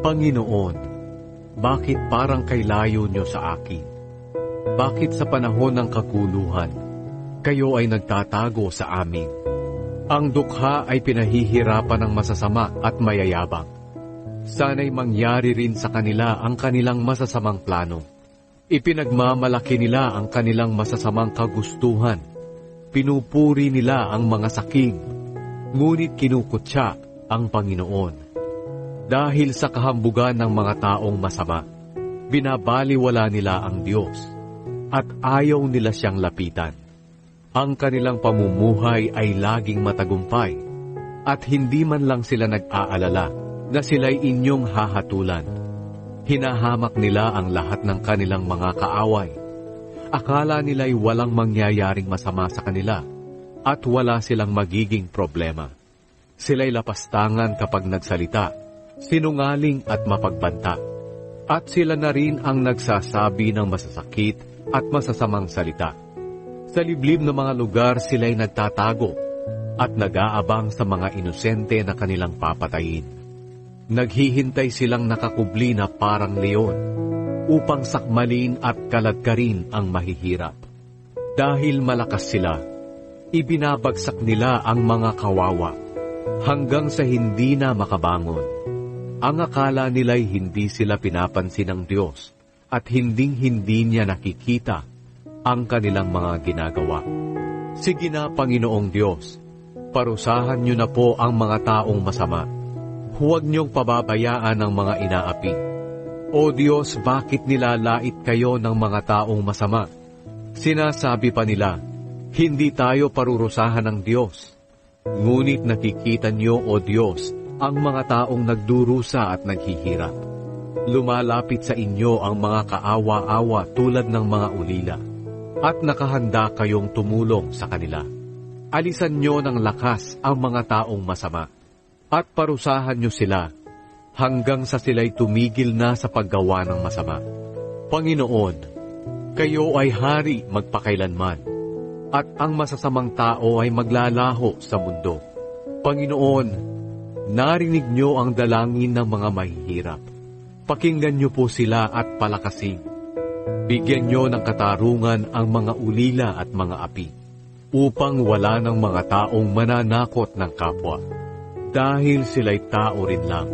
Panginoon, bakit parang kay layo niyo sa akin? Bakit sa panahon ng kaguluhan, kayo ay nagtatago sa amin? Ang dukha ay pinahihirapan ng masasama at mayayabang. Sana'y mangyari rin sa kanila ang kanilang masasamang plano. Ipinagmamalaki nila ang kanilang masasamang kagustuhan. Pinupuri nila ang mga saking, ngunit kinukutya ang Panginoon. Dahil sa kahambugan ng mga taong masama, binabaliwala nila ang Diyos at ayaw nila siyang lapitan. Ang kanilang pamumuhay ay laging matagumpay at hindi man lang sila nag-aalala na sila'y inyong hahatulan. Hinahamak nila ang lahat ng kanilang mga kaaway. Akala nila'y walang mangyayaring masama sa kanila at wala silang magiging problema. Sila'y lapastangan kapag nagsalita, sinungaling at mapagbanta. At sila na rin ang nagsasabi ng masasakit at masasamang salita. Sa liblib na mga lugar sila'y nagtatago at nag-aabang sa mga inosente na kanilang papatayin. Naghihintay silang nakakubli na parang leon upang sakmalin at kalagkarin ang mahihirap. Dahil malakas sila, ibinabagsak nila ang mga kawawa hanggang sa hindi na makabangon. Ang akala nila'y hindi sila pinapansin ng Diyos at hinding-hindi niya nakikita ang kanilang mga ginagawa. Sige na, Panginoong Diyos, parusahan niyo na po ang mga taong masama. Huwag niyong pababayaan ang mga inaapi. O Diyos, bakit nilalait kayo ng mga taong masama? Sinasabi pa nila, hindi tayo parurusahan ng Diyos. Ngunit nakikita niyo, O Diyos, ang mga taong nagdurusa at naghihirap. Lumalapit sa inyo ang mga kaawa-awa tulad ng mga ulila, at nakahanda kayong tumulong sa kanila. Alisan niyo ng lakas ang mga taong masama, at parusahan niyo sila, hanggang sa sila'y tumigil na sa paggawa ng masama. Panginoon, kayo ay hari magpakailanman, at ang masasamang tao ay maglalaho sa mundo. Panginoon, narinig niyo ang dalangin ng mga mahihirap. Pakinggan niyo po sila at palakasin. Bigyan niyo ng katarungan ang mga ulila at mga api, upang wala ng mga taong mananakot ng kapwa, dahil sila'y tao rin lang.